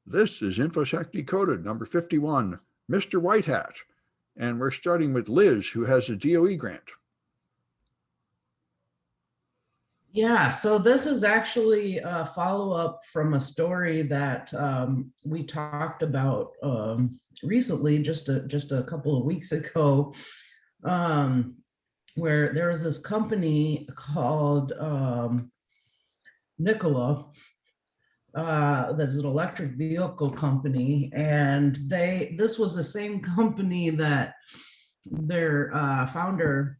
This is Infosec Decoded, number 51, Mr. White Hat. And we're starting with Liz, who has a DOE grant. Yeah, so this is actually a follow-up from a story that we talked about recently, just a couple of weeks ago, where there was this company called Nikola, that is an electric vehicle company, and this was the same company that their founder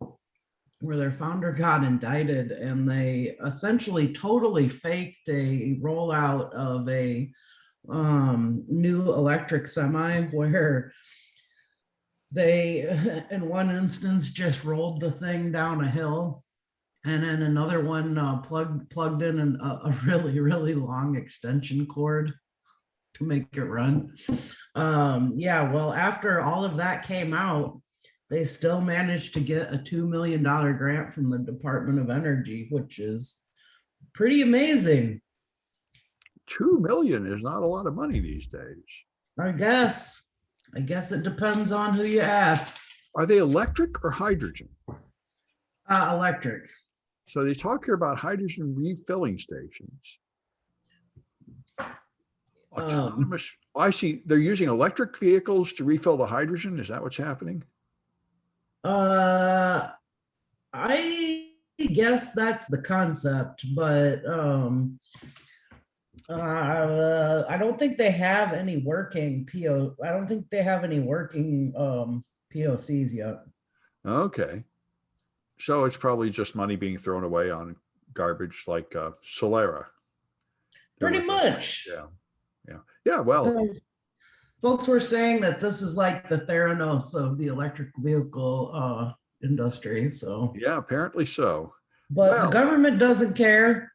got indicted, and they essentially totally faked a rollout of a new electric semi, where they in one instance just rolled the thing down a hill, and then another one plugged in a really long extension cord to make it run. Yeah, well, after all of that came out, they still managed to get a $2 million grant from the Department of Energy, which is pretty amazing. 2 million is not a lot of money these days. I guess it depends on who you ask. Are they electric or hydrogen? Electric. So they talk here about hydrogen refilling stations. Autonomous. I see they're using electric vehicles to refill the hydrogen. Is that what's happening? I guess that's the concept, but I don't think they have any working I don't think they have any working POCs yet. Okay. So it's probably just money being thrown away on garbage like Solera. Pretty much. Yeah. Well, folks were saying that this is like the Theranos of the electric vehicle industry. So yeah, apparently so. But the government doesn't care.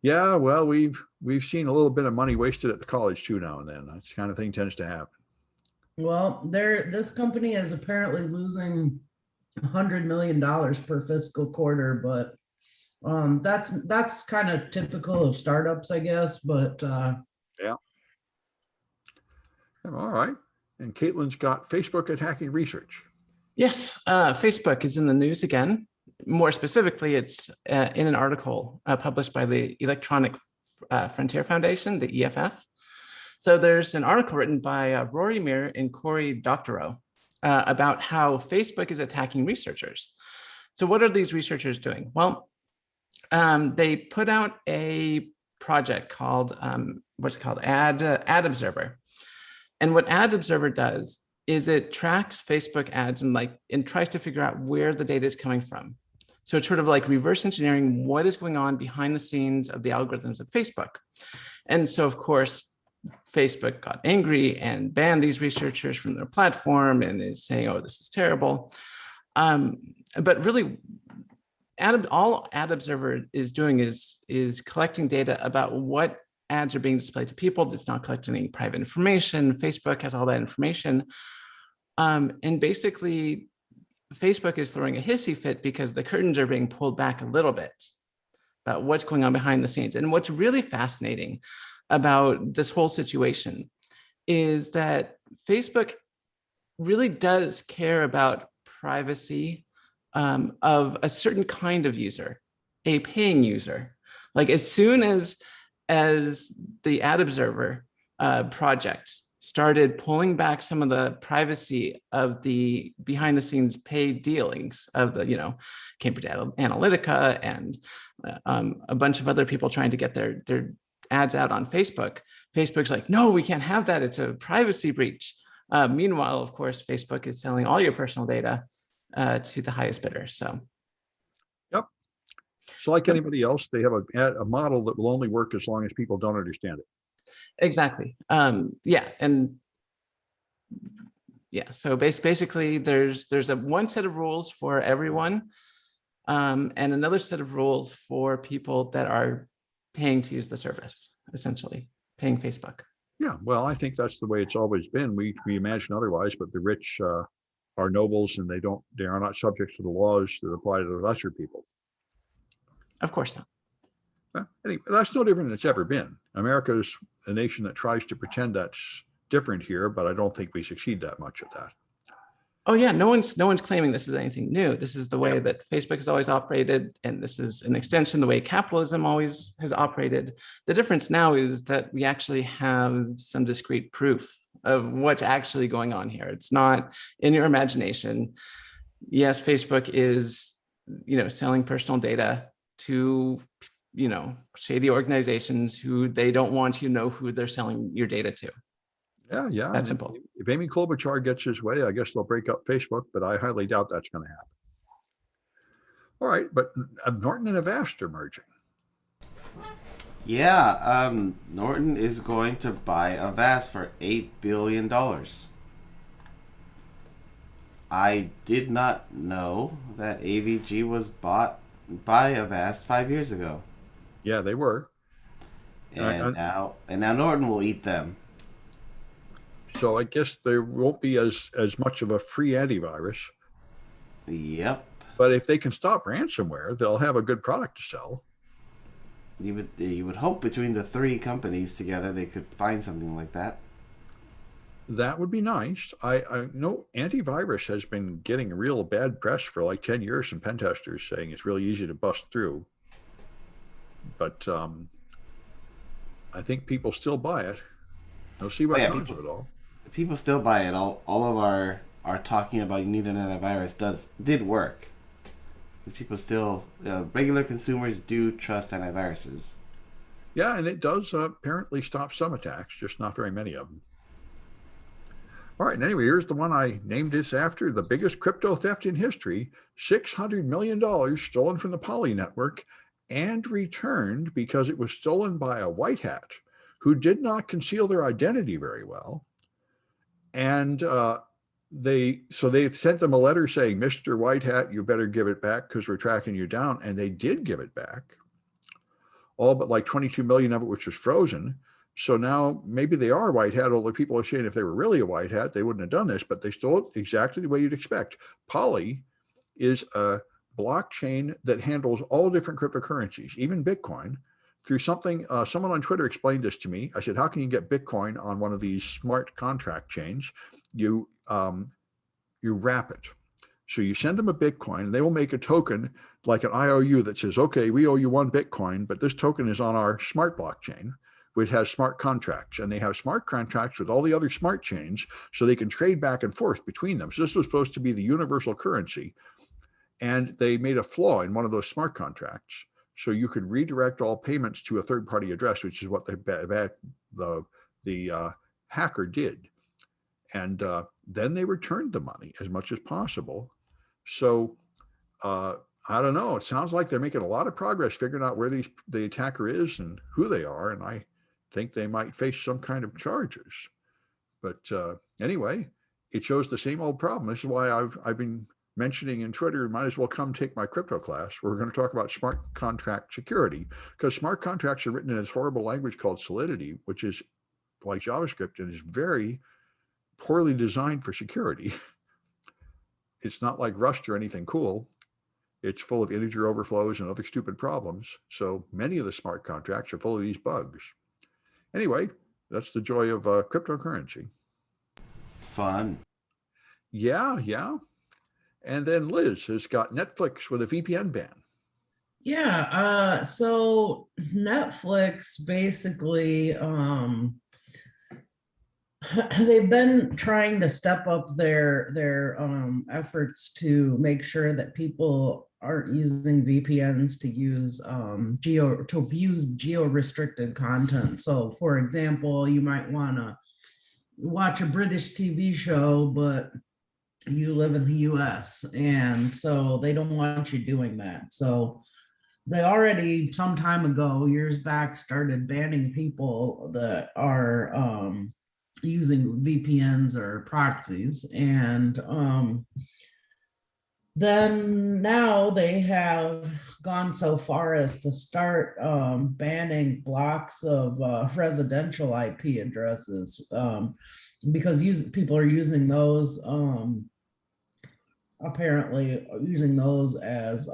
Yeah, well, we've seen a little bit of money wasted at the college too now and then. That kind of thing tends to happen. Well, this company is apparently losing $100 million per fiscal quarter, but that's kind of typical of startups, I guess. But yeah. All right. And Kaitlyn's got Facebook attacking research. Yes, Facebook is in the news again. More specifically, it's in an article published by the Electronic Frontier Foundation, the EFF. So there's an article written by Rory Meir and Cory Doctorow about how Facebook is attacking researchers. So what are these researchers doing? Well, they put out a project called, what's it called, Ad Observer. And what Ad Observer does is it tracks Facebook ads and tries to figure out where the data is coming from. So it's sort of like reverse engineering what is going on behind the scenes of the algorithms of Facebook. And so, of course, Facebook got angry and banned these researchers from their platform and is saying, oh, this is terrible. But really, all Ad Observer is doing is collecting data about what ads are being displayed to people. It's not collecting any private information. Facebook has all that information. And basically, Facebook is throwing a hissy fit because the curtains are being pulled back a little bit about what's going on behind the scenes. And what's really fascinating about this whole situation is that Facebook really does care about privacy of a certain kind of user, a paying user. Like as soon as the Ad Observer project started pulling back some of the privacy of the behind the scenes paid dealings of the, Cambridge Analytica and a bunch of other people trying to get their ads out on Facebook. Facebook's like, no, we can't have that. It's a privacy breach. Meanwhile, of course, Facebook is selling all your personal data to the highest bidder. So. Yep. So like anybody else, they have a model that will only work as long as people don't understand it. Exactly. Yeah. And yeah, so basically there's one set of rules for everyone and another set of rules for people that are paying to use the service, essentially paying Facebook. Yeah, well, I think that's the way it's always been. We imagine otherwise, but the rich are nobles and they are not subject to the laws that apply to the lesser people. Of course not. Anyway, that's no different than it's ever been. America's a nation that tries to pretend that's different here, but I don't think we succeed that much at that. Oh yeah, no one's claiming this is anything new. This is the way Yeah. that Facebook has always operated, and this is an extension the way capitalism always has operated. The difference now is that we actually have some discrete proof of what's actually going on here. It's not in your imagination. Yes, Facebook is, selling personal data to, shady organizations who they don't want you to know who they're selling your data to. Yeah, yeah. That's simple. If Amy Klobuchar gets his way, I guess they'll break up Facebook, but I highly doubt that's going to happen. All right, but Norton and Avast are merging. Yeah, Norton is going to buy Avast for $8 billion. I did not know that AVG was bought by Avast 5 years ago. Yeah, they were. And now Norton will eat them. So I guess there won't be as much of a free antivirus. Yep. But if they can stop ransomware, they'll have a good product to sell. You would hope between the three companies together they could find something like that. That would be nice. I know antivirus has been getting real bad press for like 10 years from pen testers saying it's really easy to bust through. But I think people still buy it. They'll see what comes of it all. People still buy it. All of our talking about you need an antivirus did work. Because people still, regular consumers do trust antiviruses. Yeah, and it does apparently stop some attacks, just not very many of them. All right, and anyway, here's the one I named this after, the biggest crypto theft in history, $600 million stolen from the Poly network and returned because it was stolen by a white hat who did not conceal their identity very well. And they sent them a letter saying, Mr. White Hat, you better give it back because we're tracking you down. And they did give it back, all but like 22 million of it, which was frozen. So now maybe they are white hat, although people are saying if they were really a white hat, they wouldn't have done this, but they stole it exactly the way you'd expect. Poly is a blockchain that handles all different cryptocurrencies, even Bitcoin, through something, someone on Twitter explained this to me. I said, how can you get Bitcoin on one of these smart contract chains? You wrap it. So you send them a Bitcoin, and they will make a token like an IOU that says, okay, we owe you 1 Bitcoin, but this token is on our smart blockchain, which has smart contracts, and they have smart contracts with all the other smart chains so they can trade back and forth between them. So this was supposed to be the universal currency. And they made a flaw in one of those smart contracts. So you could redirect all payments to a third-party address, which is what the hacker did. And then they returned the money as much as possible. So I don't know. It sounds like they're making a lot of progress figuring out where the attacker is and who they are. And I think they might face some kind of charges. But anyway, it shows the same old problem. This is why I've been mentioning in Twitter, might as well come take my crypto class. We're going to talk about smart contract security, because smart contracts are written in this horrible language called Solidity, which is like JavaScript and is very poorly designed for security. It's not like Rust or anything cool. It's full of integer overflows and other stupid problems. So many of the smart contracts are full of these bugs. Anyway, that's the joy of cryptocurrency. Fun. Yeah. And then Liz has got Netflix with a VPN ban. Yeah, so Netflix basically, they've been trying to step up their efforts to make sure that people aren't using VPNs to use geo-restricted content. So for example, you might want to watch a British TV show, but you live in the US, and so they don't want you doing that. So they already some time ago, years back, started banning people that are using VPNs or proxies. And then now they have gone so far as to start banning blocks of residential IP addresses because people are using those apparently using those as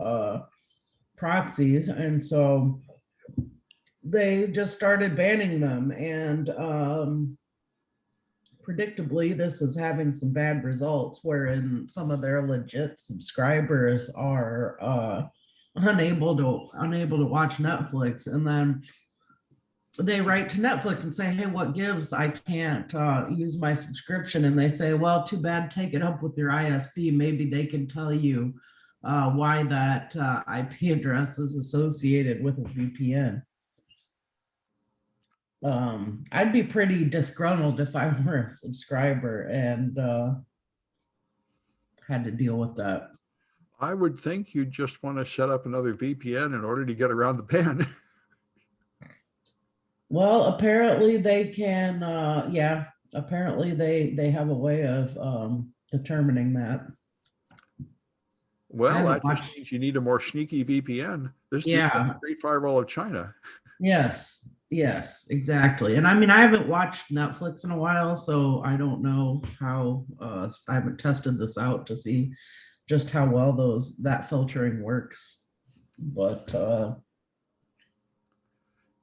proxies. And so they just started banning them, and predictably this is having some bad results, wherein some of their legit subscribers are unable to watch Netflix, and then they write to Netflix and say, hey, what gives? I can't use my subscription. And they say, well, too bad, take it up with your ISP. Maybe they can tell you why that IP address is associated with a VPN. I'd be pretty disgruntled if I were a subscriber and had to deal with that. I would think you'd just want to set up another VPN in order to get around the ban. Well, apparently they can, yeah, apparently they have a way of determining that. Well, haven't that just watched- means you need a more sneaky VPN. This is Yeah. the Great Firewall of China. Yes, yes, exactly. And I mean, I haven't watched Netflix in a while, so I don't know how, I haven't tested this out to see just how well that filtering works. But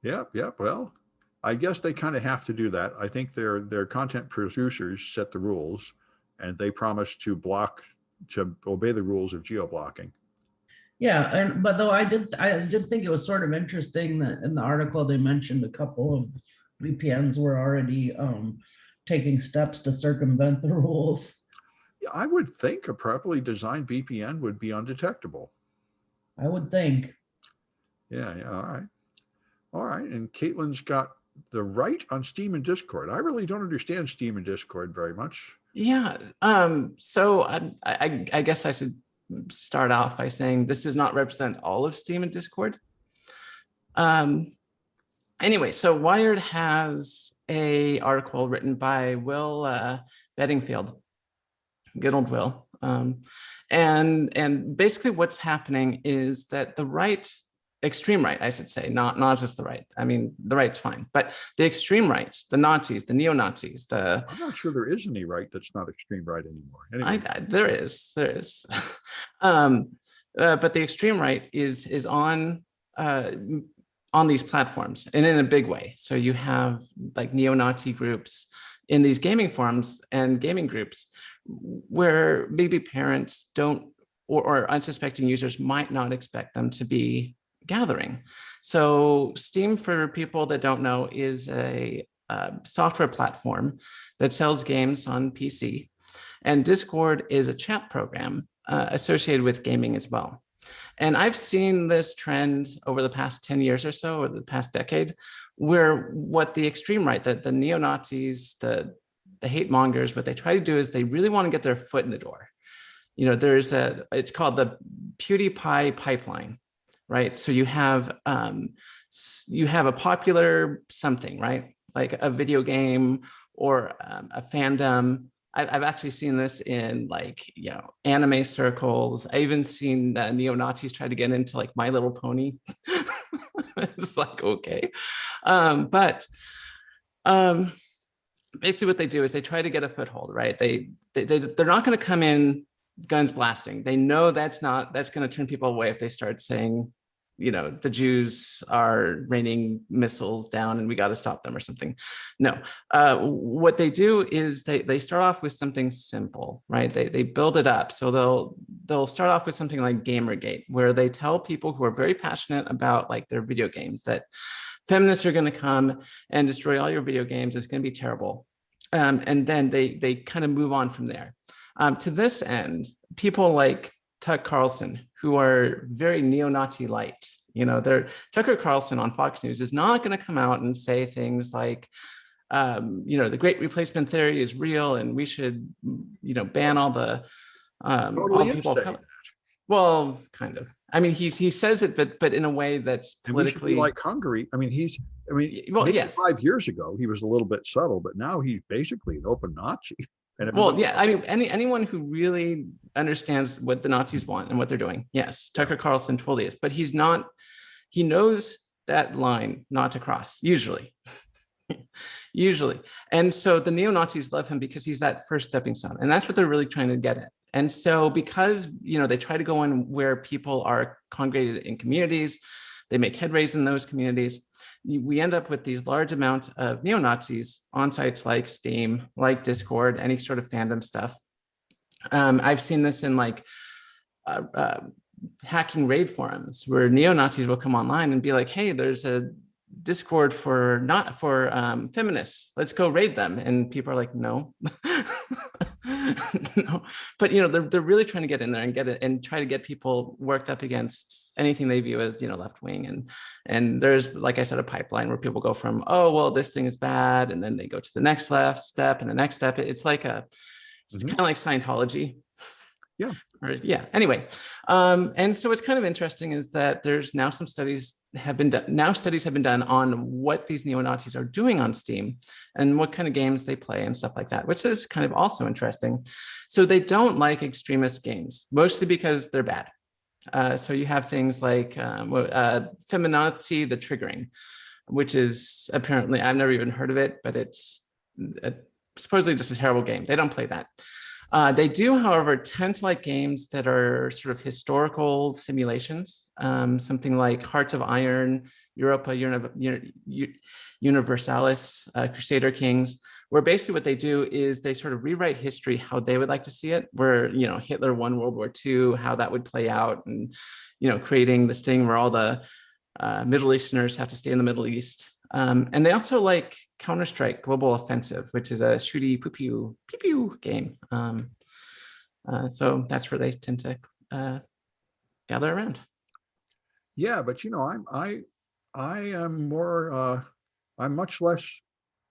Yep. Well, I guess they kind of have to do that. I think their content producers set the rules, and they promise to obey the rules of geo-blocking. yeah, but though I did think it was sort of interesting that in the article they mentioned a couple of VPNs were already taking steps to circumvent the rules. Yeah, I would think a properly designed VPN would be undetectable. I would think. Yeah. All right. And Kaitlyn's got the right on Steam and Discord. I really don't understand Steam and Discord very much. Yeah. So I guess I should start off by saying this does not represent all of Steam and Discord. Anyway, so Wired has a article written by Will Bedingfield, good old Will. And basically what's happening is that the right, extreme right, I should say, not just the right. I mean, the right's fine, but the extreme right, the Nazis, the neo-Nazis, I'm not sure there is any right that's not extreme right anymore. Anyway. there is. But the extreme right is on these platforms, and in a big way. So you have like neo-Nazi groups in these gaming forums and gaming groups where maybe parents don't, or unsuspecting users might not expect them to be gathering. So Steam, for people that don't know, is a software platform that sells games on PC, and Discord is a chat program associated with gaming as well. And I've seen this trend over the past 10 years or so, or the past decade, where what the extreme right, the neo-Nazis, the hate mongers, what they try to do is they really want to get their foot in the door. You know, it's called the PewDiePie pipeline, right? So you have a popular something, right? Like a video game or a fandom. I've actually seen this in anime circles. I even seen neo-Nazis try to get into like My Little Pony. It's like, okay. But basically what they do is they try to get a foothold, right? They're not going to come in guns blasting. They know that's going to turn people away if they start saying, you know, the Jews are raining missiles down and we got to stop them or something. No, what they do is they start off with something simple, right? They build it up. So they'll start off with something like Gamergate, where they tell people who are very passionate about like their video games that feminists are going to come and destroy all your video games. It's going to be terrible. And then they kind of move on from there. To this end, people like Tucker Carlson, who are very neo-Nazi light, you know, Tucker Carlson on Fox News is not going to come out and say things like, you know, the Great Replacement Theory is real and we should, you know, ban all the all people of color. Well, kind of. I mean, he says it, but in a way that's politically like Hungary. I mean, maybe yes. 5 years ago he was a little bit subtle, but now he's basically an open Nazi. Well, yeah, I mean, anyone who really understands what the Nazis want and what they're doing, yes, Tucker Carlson totally is. But he's not. He knows that line not to cross, usually. And so the neo-Nazis love him because he's that first stepping stone, and that's what they're really trying to get at. And so because, you know, they try to go in where people are congregated in communities, they make headways in those communities, we end up with these large amounts of neo-Nazis on sites like Steam, like Discord, any sort of fandom stuff. I've seen this in like hacking raid forums where neo-Nazis will come online and be like, hey, there's a Discord for feminists. Let's go raid them. And people are like, no. No. But they're really trying to get in there and get it and try to get people worked up against anything they view as left wing. And there's, like I said, a pipeline where people go from, oh, well, this thing is bad, and then they go to the next step and the next step. It's like it's kind of like Scientology. Yeah. Anyway, and so what's kind of interesting is that there's now some studies have been done on what these neo-Nazis are doing on Steam and what kind of games they play and stuff like that, which is kind of also interesting. So they don't like extremist games, mostly because they're bad. So you have things like Feminazi the Triggering, which is apparently, I've never even heard of it, but it's supposedly just a terrible game. They don't play that. They do, however, tend to like games that are sort of historical simulations, something like Hearts of Iron, Europa Universalis, Crusader Kings, where basically what they do is they sort of rewrite history how they would like to see it, where, Hitler won World War II, how that would play out, and, creating this thing where all the Middle Easterners have to stay in the Middle East. And they also like Counter-Strike Global Offensive, which is a shooty pew game. So that's where they tend to gather around. Yeah, but I am more I'm much less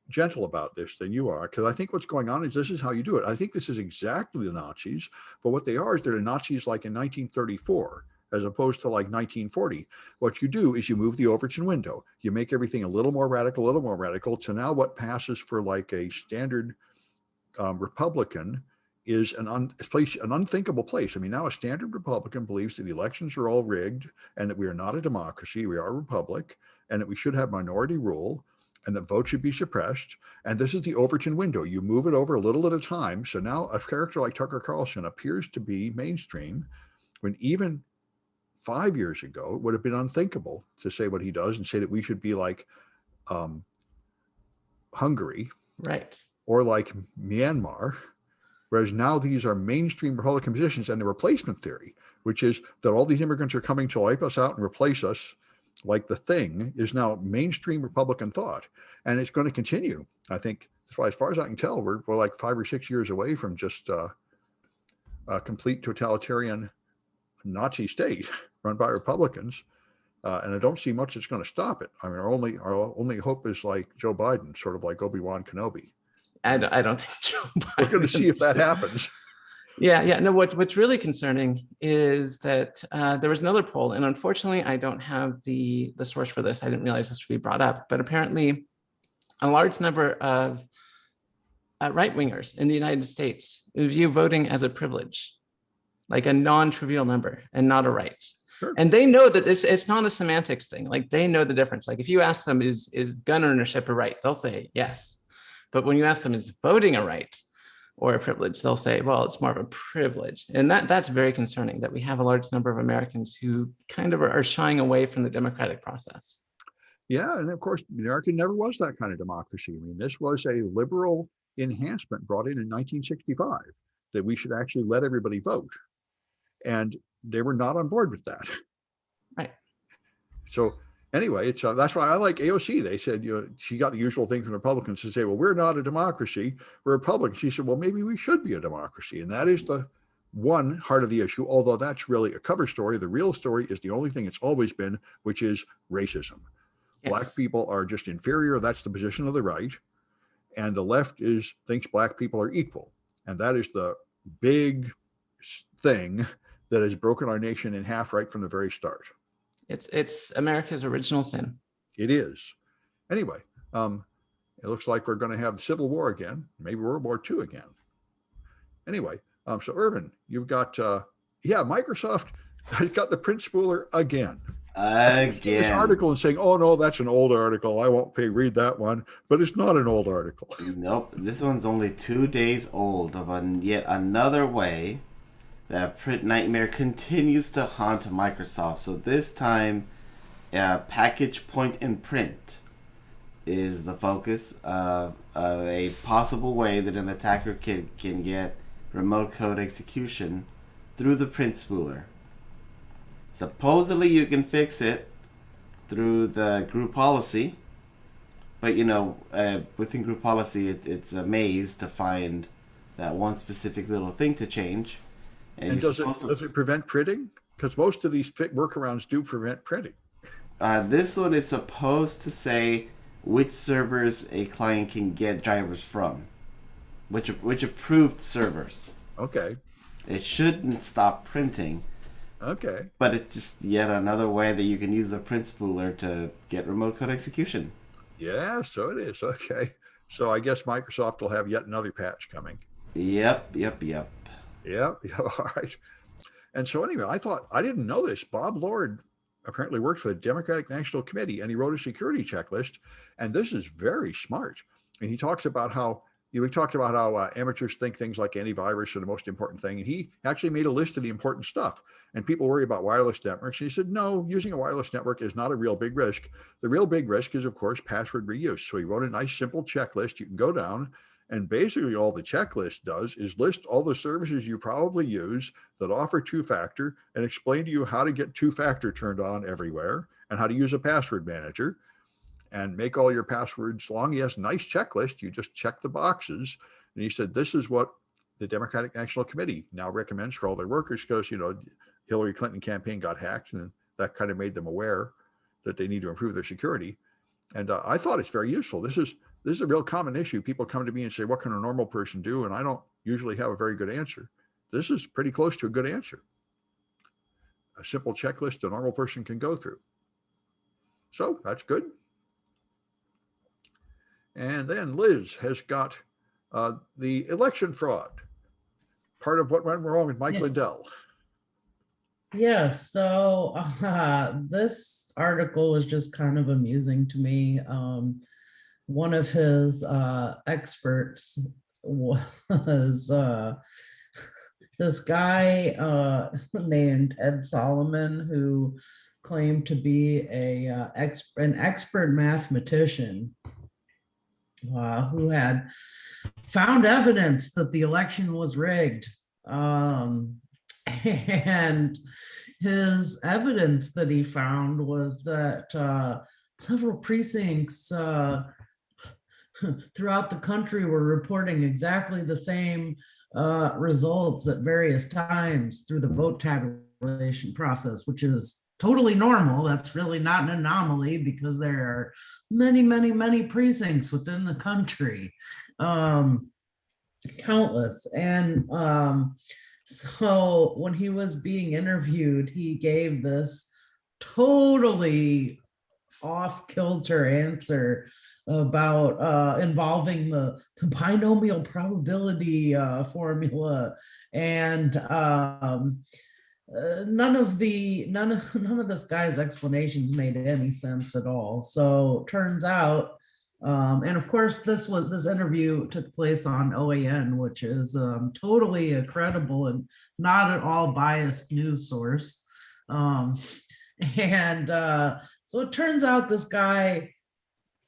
gentle about this than you are, because I think what's going on is this is how you do it. I think this is exactly the Nazis, but what they are is they're the Nazis like in 1934. As opposed to like 1940. What you do is you move the Overton window. You make everything a little more radical. So now what passes for like a standard Republican is an unthinkable place. I mean, now a standard Republican believes that the elections are all rigged and that we are not a democracy, we are a republic, and that we should have minority rule and that votes should be suppressed. And this is the Overton window. You move it over a little at a time. So now a character like Tucker Carlson appears to be mainstream when even 5 years ago, it would have been unthinkable to say what he does and say that we should be like Hungary, right, or like Myanmar, whereas now these are mainstream Republican positions. And the replacement theory, which is that all these immigrants are coming to wipe us out and replace us, like the Thing, is now mainstream Republican thought, and it's going to continue. I think, as far as I can tell, we're like 5 or 6 years away from just a complete totalitarian Nazi state run by Republicans, and I don't see much that's going to stop it. I mean, our only hope is like Joe Biden, sort of like Obi-Wan Kenobi. I don't think Joe Biden. We're going to see if that happens. Yeah. No, what's really concerning is that there was another poll, and unfortunately, I don't have the source for this. I didn't realize this would be brought up, but apparently, a large number of right-wingers in the United States view voting as a privilege, like a non-trivial number and not a right. Sure. And they know that it's not a semantics thing. Like they know the difference. Like if you ask them, is gun ownership a right? They'll say yes. But when you ask them, is voting a right or a privilege? They'll say, well, it's more of a privilege. And that's very concerning that we have a large number of Americans who kind of are shying away from the democratic process. Yeah, and of course, America never was that kind of democracy. I mean, this was a liberal enhancement brought in 1965, that we should actually let everybody vote. And they were not on board with that. Right. So anyway, it's that's why I like AOC. They said, she got the usual thing from Republicans to say, well, we're not a democracy, we're a republic. She said, well, maybe we should be a democracy. And that is the one heart of the issue, although that's really a cover story. The real story is the only thing it's always been, which is racism. Yes. Black people are just inferior. That's the position of the right. And the left thinks black people are equal. And that is the big thing that has broken our nation in half right from the very start. It's America's original sin. It is. Anyway, it looks like we're going to have the Civil War again, maybe World War II again. Anyway, so Irvin, you've got, Microsoft has got the print spooler again. This article and saying, oh no, that's an old article, I won't read that one, but it's not an old article. Nope, this one's only 2 days old of yet another way that print nightmare continues to haunt Microsoft. So this time, package point and print. is the focus of a possible way that an attacker can get remote code execution through the print spooler. Supposedly you can fix it through the group policy, but within group policy it's a maze to find that one specific little thing to change. And does it prevent printing? Because most of these workarounds do prevent printing. This one is supposed to say which servers a client can get drivers from, which approved servers. Okay. It shouldn't stop printing. Okay. But it's just yet another way that you can use the print spooler to get remote code execution. Yeah, so it is. Okay. So I guess Microsoft will have yet another patch coming. Yep. Yeah. All right. And so anyway, I didn't know this. Bob Lord apparently worked for the Democratic National Committee, and he wrote a security checklist. And this is very smart. And he talks about how amateurs think things like antivirus are the most important thing. And he actually made a list of the important stuff. And people worry about wireless networks. And he said, no, using a wireless network is not a real big risk. The real big risk is, of course, password reuse. So he wrote a nice, simple checklist. You can go down, and basically all the checklist does is list all the services you probably use that offer two-factor and explain to you how to get two-factor turned on everywhere and how to use a password manager and make all your passwords long. He has a nice checklist. You just check the boxes. And he said, this is what the Democratic National Committee now recommends for all their workers, because, Hillary Clinton campaign got hacked, and that kind of made them aware that they need to improve their security. And I thought it's very useful. This is a real common issue. People come to me and say, what can a normal person do? And I don't usually have a very good answer. This is pretty close to a good answer. A simple checklist a normal person can go through. So that's good. And then Liz has got the election fraud, part of what went wrong with Mike Lindell. Yes, so this article was just kind of amusing to me. One of his experts was this guy named Ed Solomon, who claimed to be an expert mathematician who had found evidence that the election was rigged. And his evidence that he found was that several precincts throughout the country were reporting exactly the same results at various times through the vote tabulation process, which is totally normal. That's really not an anomaly, because there are many, many, many precincts within the country, countless. And so when he was being interviewed, he gave this totally off-kilter answer about involving the binomial probability formula, and none of this guy's explanations made any sense at all. So turns out, and of course, this interview took place on OAN, which is totally a credible and not at all biased news source. So it turns out this guy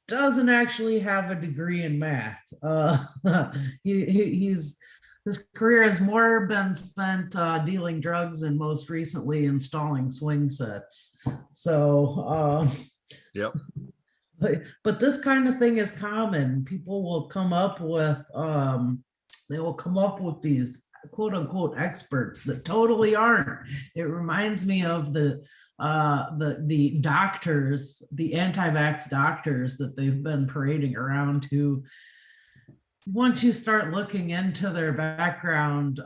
doesn't actually have a degree in math. His career has more been spent dealing drugs and most recently installing swing sets. So, yep. But this kind of thing is common. People will come up with these quote unquote experts that totally aren't. It reminds me of the doctors, the anti-vax doctors that they've been parading around, who, once you start looking into their background,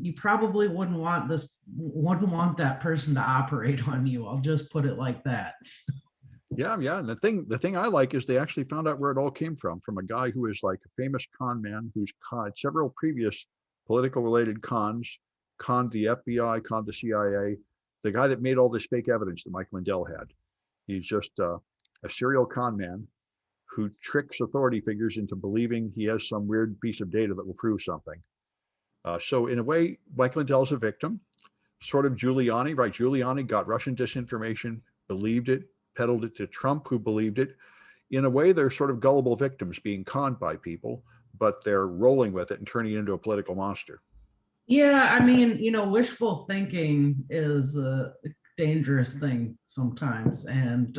you probably wouldn't want that person to operate on you. I'll just put it like that. Yeah. And the thing I like is they actually found out where it all came from a guy who is like a famous con man who's conned several previous political related cons, conned the FBI, conned the CIA, the guy that made all this fake evidence that Mike Lindell had. He's just a serial con man who tricks authority figures into believing he has some weird piece of data that will prove something. So in a way, Mike Lindell's a victim, sort of Giuliani, right? Giuliani got Russian disinformation, believed it, peddled it to Trump, who believed it. in a way, they're sort of gullible victims being conned by people, but they're rolling with it and turning it into a political monster. Yeah, I mean, wishful thinking is a dangerous thing sometimes. And,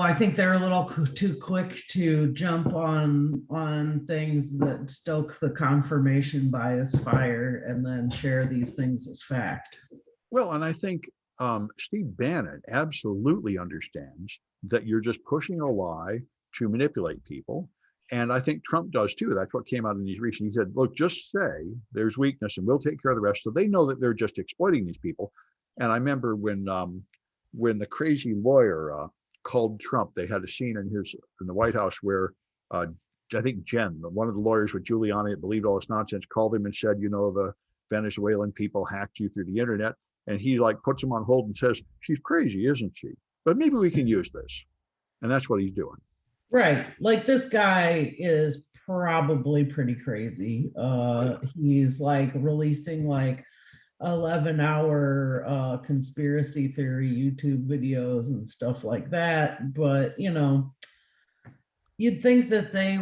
I think they're a little too quick to jump on things that stoke the confirmation bias fire and then share these things as fact. Well, and I think Steve Bannon absolutely understands that you're just pushing a lie to manipulate people. And I think Trump does too. That's what came out in these recent. He said, look, just say there's weakness and we'll take care of the rest. So they know that they're just exploiting these people. And I remember when the crazy lawyer called Trump, they had a scene in the White House where I think Jen, one of the lawyers with Giuliani that believed all this nonsense, called him and said, the Venezuelan people hacked you through the internet. And he puts him on hold and says, she's crazy, isn't she? But maybe we can use this. And that's what he's doing. Right. Like this guy is probably pretty crazy. He's releasing 11-hour conspiracy theory YouTube videos and stuff like that. But, you'd think that they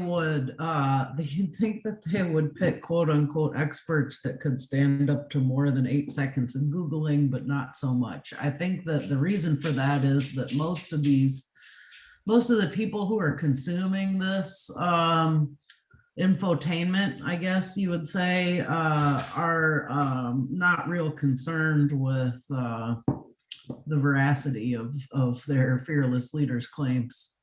would pick quote unquote experts that could stand up to more than 8 seconds of Googling, but not so much. I think that the reason for that is that most of the people who are consuming this infotainment, I guess you would say, are not real concerned with the veracity of their fearless leaders' claims.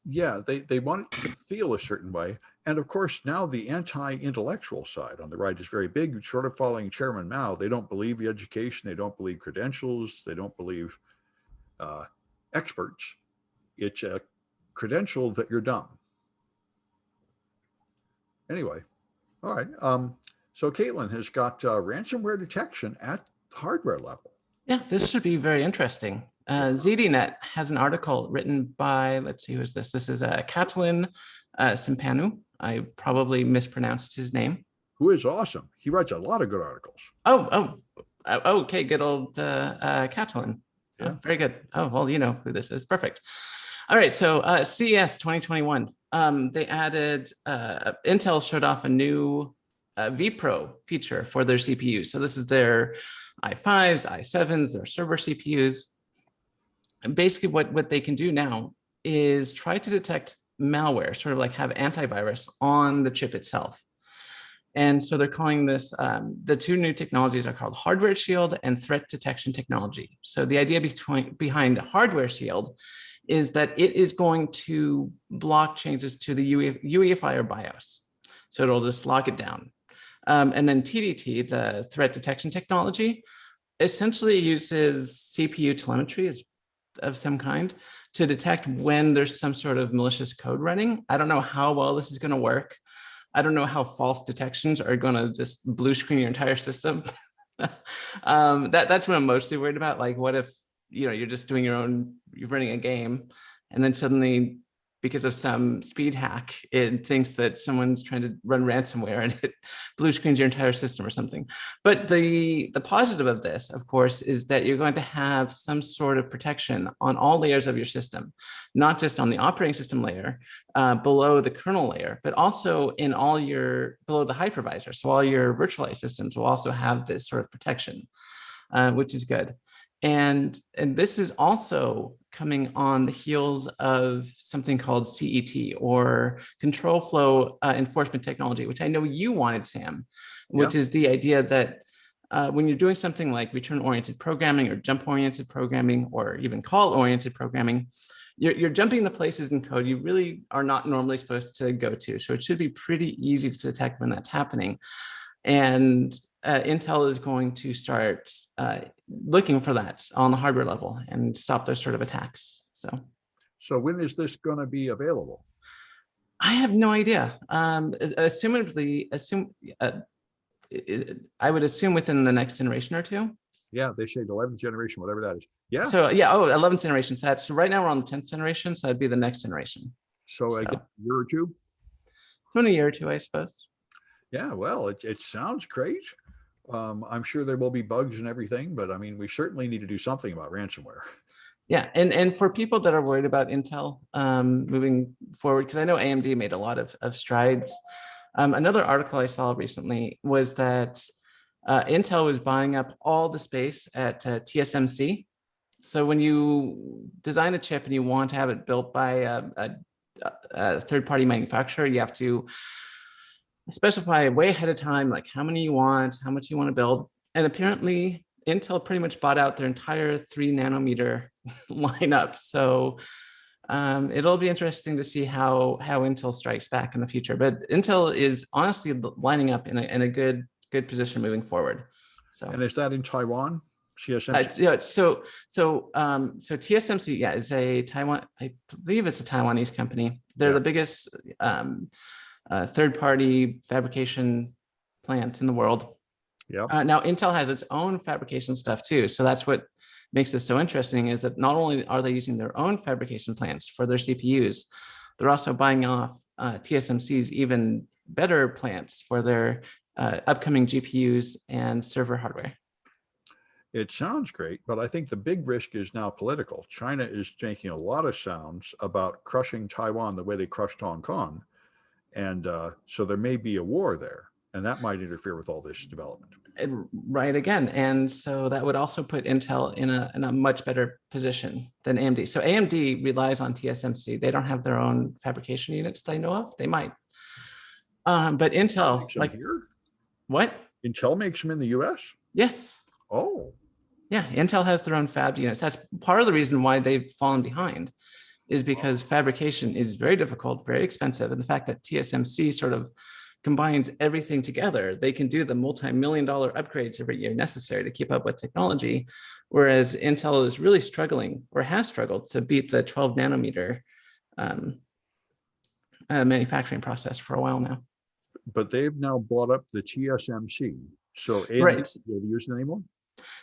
Yeah, they want it to feel a certain way. And of course, now the anti-intellectual side on the right is very big, sort of following Chairman Mao. They don't believe the education. They don't believe credentials. They don't believe experts. It's a credential that you're dumb. Anyway, all right. So Kaitlyn has got ransomware detection at the hardware level. Yeah, this should be very interesting. ZDNet has an article written by, let's see, who's this? This is Kaitlyn Simpanu. I probably mispronounced his name. Who is awesome. He writes a lot of good articles. Okay, good old Kaitlyn. Yeah. Oh, very good. Oh, well, you know who this is. Perfect. All right, so CES 2021, they added, Intel showed off a new vPro feature for their CPUs. So this is their i5s, i7s, their server CPUs. And basically what they can do now is try to detect malware, sort of like have antivirus on the chip itself. And so they're calling this, the two new technologies are called Hardware Shield and Threat Detection Technology. So the idea behind Hardware Shield is that it is going to block changes to the UEFI or BIOS. So it'll just lock it down. And then TDT, the Threat Detection Technology, essentially uses CPU telemetry of some kind to detect when there's some sort of malicious code running. I don't know how well this is going to work. I don't know how false detections are going to just blue screen your entire system. That's what I'm mostly worried about. Like, what if you're just doing you're running a game, and then suddenly, because of some speed hack, it thinks that someone's trying to run ransomware and it blue screens your entire system or something. But the positive of this, of course, is that you're going to have some sort of protection on all layers of your system, not just on the operating system layer, below the kernel layer, but also in below the hypervisor. So all your virtualized systems will also have this sort of protection, which is good. And this is also coming on the heels of something called CET, or Control Flow Enforcement Technology, which I know you wanted, Sam, which is the idea that when you're doing something like return-oriented programming or jump-oriented programming, or even call-oriented programming, you're jumping to places in code you really are not normally supposed to go to. So it should be pretty easy to detect when that's happening. And Intel is going to start looking for that on the hardware level and stop those sort of attacks. So when is this going to be available? I have no idea. I would assume within the next generation or two. Yeah, they say the 11th generation, whatever that is. Yeah. So yeah, 11th generation. So right now we're on the 10th generation, so that'd be the next generation. So I guess a year or two? So in a year or two, I suppose. Yeah, well, it sounds great. I'm sure there will be bugs and everything, but I mean, we certainly need to do something about ransomware. Yeah, and for people that are worried about Intel moving forward, because I know AMD made a lot of strides. Another article I saw recently was that Intel was buying up all the space at TSMC. So when you design a chip and you want to have it built by a third-party manufacturer, you have to specify way ahead of time, like how many you want, how much you want to build. And apparently Intel pretty much bought out their entire 3 nanometer lineup. So it'll be interesting to see how Intel strikes back in the future. But Intel is honestly lining up in a good position moving forward. So And is that in Taiwan? CSMC? yeah, so TSMC, yeah, is a Taiwan, I believe it's a Taiwanese company. They're the biggest third-party fabrication plant in the world. Yeah. Now Intel has its own fabrication stuff too. So that's what makes this so interesting, is that not only are they using their own fabrication plants for their CPUs, they're also buying off TSMC's even better plants for their upcoming GPUs and server hardware. It sounds great, but I think the big risk is now political. China is making a lot of sounds about crushing Taiwan the way they crushed Hong Kong. And so there may be a war there, and that might interfere with all this development. Right, again. And so that would also put Intel in a much better position than AMD. So AMD relies on TSMC. They don't have their own fabrication units that I know of. They might. But Intel, like here? What? Intel makes them in the US? Yes. Oh. Yeah, Intel has their own fab units. That's part of the reason why they've fallen behind, is because fabrication is very difficult, very expensive. And the fact that TSMC sort of combines everything together, they can do the multi-million-dollar upgrades every year necessary to keep up with technology. Whereas Intel is really struggling, or has struggled, to beat the 12 nanometer manufacturing process for a while now. But they've now bought up the TSMC. So AMD Right. will use it anymore?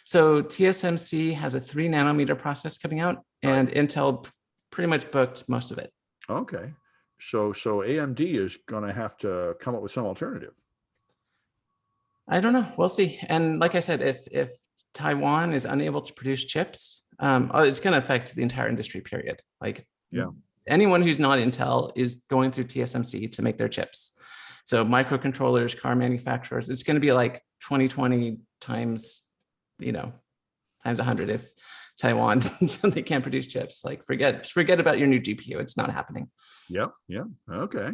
So TSMC has a 3 nanometer process coming out, and Intel pretty much booked most of it. Okay. So AMD is going to have to come up with some alternative. I don't know. We'll see. And like I said, if Taiwan is unable to produce chips, it's going to affect the entire industry, period. Like, anyone who's not Intel is going through TSMC to make their chips. So microcontrollers, car manufacturers, it's going to be like 2020 times, times 100 if Taiwan they can't produce chips. Like, forget about your new GPU. It's not happening. Yeah. Okay.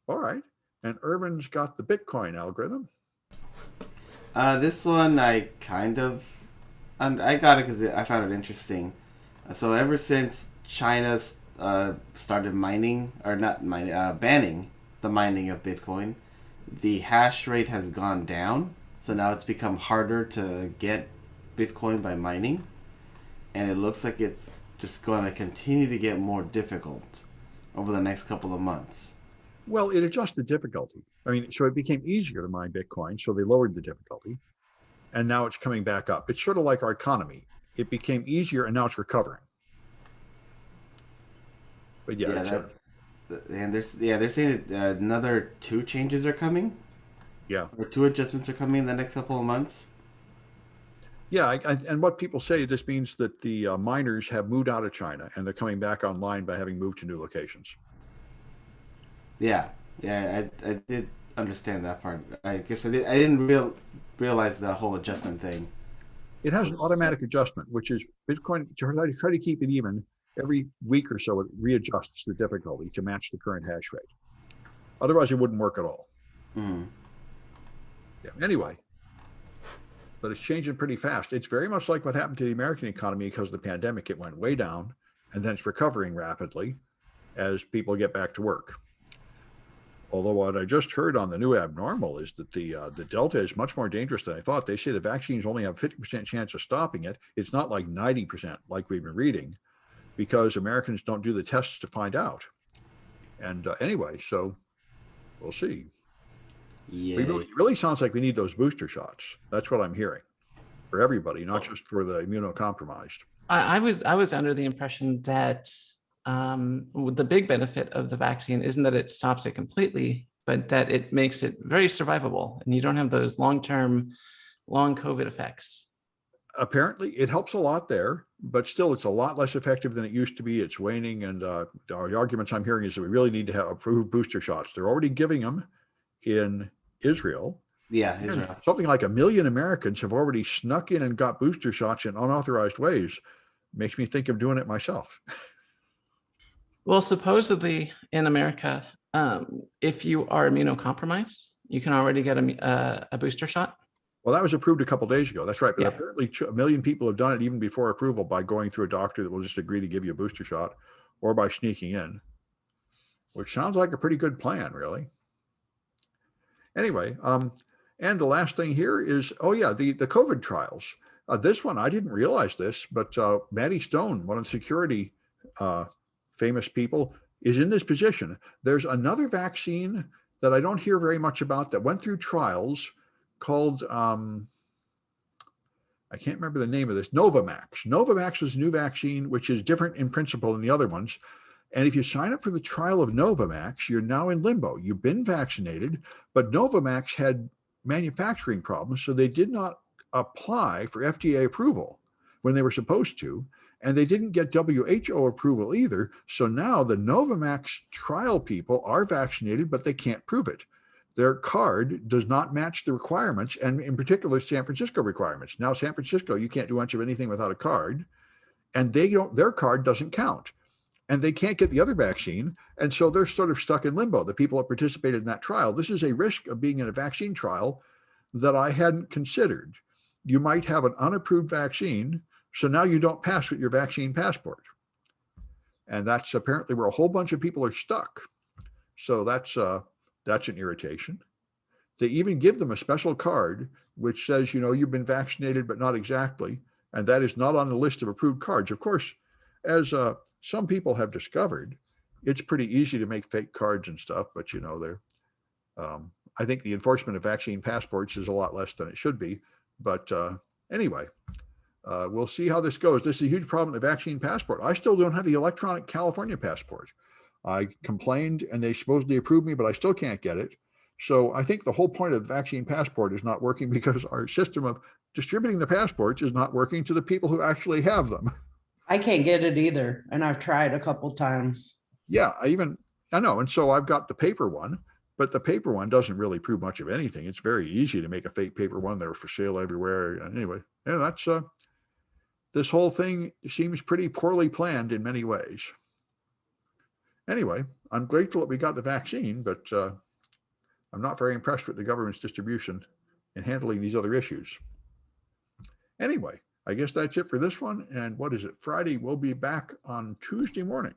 All right. And Irvin's got the Bitcoin algorithm. This one I got it because I found it interesting. So ever since China started mining, or not mining, banning the mining of Bitcoin, the hash rate has gone down. So now it's become harder to get Bitcoin by mining. And it looks like it's just going to continue to get more difficult over the next couple of months. Well, it adjusted difficulty. I mean, so it became easier to mine Bitcoin, so they lowered the difficulty. And now it's coming back up. It's sort of like our economy. It became easier, and now it's recovering. But they're saying that another 2 changes are coming. Yeah. Or 2 adjustments are coming in the next couple of months. Yeah, and what people say, this means that the miners have moved out of China and they're coming back online by having moved to new locations. Yeah, I did understand that part. I guess I didn't realize the whole adjustment thing. It has an automatic adjustment, which is Bitcoin, to try to keep it even, every week or so it readjusts the difficulty to match the current hash rate. Otherwise, it wouldn't work at all. Mm-hmm. Yeah. Anyway, but it's changing pretty fast. It's very much like what happened to the American economy because of the pandemic. It went way down, and then it's recovering rapidly as people get back to work. Although what I just heard on the new abnormal is that the Delta is much more dangerous than I thought. They say the vaccines only have 50% chance of stopping it. It's not like 90% like we've been reading, because Americans don't do the tests to find out. And anyway, so we'll see. Yeah. It really sounds like we need those booster shots. That's what I'm hearing, for everybody, not just for the immunocompromised. I was under the impression that the big benefit of the vaccine isn't that it stops it completely, but that it makes it very survivable, and you don't have those long COVID effects. apparently it helps a lot there, but still it's a lot less effective than it used to be. It's waning. And the arguments I'm hearing is that we really need to have approved booster shots. They're already giving them in Israel. Yeah, And Israel. something like 1 million Americans have already snuck in and got booster shots in unauthorized ways. Makes me think of doing it myself. Well, supposedly in America, if you are immunocompromised, you can already get a booster shot. Well, that was approved a couple of days ago. That's right. But Yeah. apparently 1 million people have done it even before approval by going through a doctor that will just agree to give you a booster shot or by sneaking in, which sounds like a pretty good plan, really. Anyway, and the last thing here is, oh yeah, the COVID trials. This one, I didn't realize this, but Maddie Stone, one of the security famous people, is in this position. There's another vaccine that I don't hear very much about that went through trials called, I can't remember the name of this, Novavax. Novavax is a new vaccine, which is different in principle than the other ones. And if you sign up for the trial of Novavax, you're now in limbo. You've been vaccinated, but Novavax had manufacturing problems, so they did not apply for FDA approval when they were supposed to, and they didn't get WHO approval either. So now the Novavax trial people are vaccinated, but they can't prove it. Their card does not match the requirements, and in particular, San Francisco requirements. Now, San Francisco, you can't do much of anything without a card, and their card doesn't count. And they can't get the other vaccine. And so they're sort of stuck in limbo. The people that participated in that trial, this is a risk of being in a vaccine trial that I hadn't considered. You might have an unapproved vaccine, so now you don't pass with your vaccine passport. And that's apparently where a whole bunch of people are stuck. So that's an irritation. They even give them a special card which says, you've been vaccinated, but not exactly. And that is not on the list of approved cards. Of course, as some people have discovered, it's pretty easy to make fake cards and stuff, but I think the enforcement of vaccine passports is a lot less than it should be. But anyway, we'll see how this goes. This is a huge problem with the vaccine passport. I still don't have the electronic California passport. I complained and they supposedly approved me, but I still can't get it. So I think the whole point of the vaccine passport is not working because our system of distributing the passports is not working to the people who actually have them. I can't get it either, and I've tried a couple times. Yeah, I know. And so I've got the paper one, but the paper one doesn't really prove much of anything. It's very easy to make a fake paper one. They're for sale everywhere. Anyway, that's this whole thing seems pretty poorly planned in many ways. Anyway, I'm grateful that we got the vaccine, but I'm not very impressed with the government's distribution in handling these other issues. Anyway, I guess that's it for this one. And what is it? Friday, we'll be back on Tuesday morning.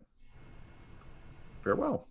Farewell.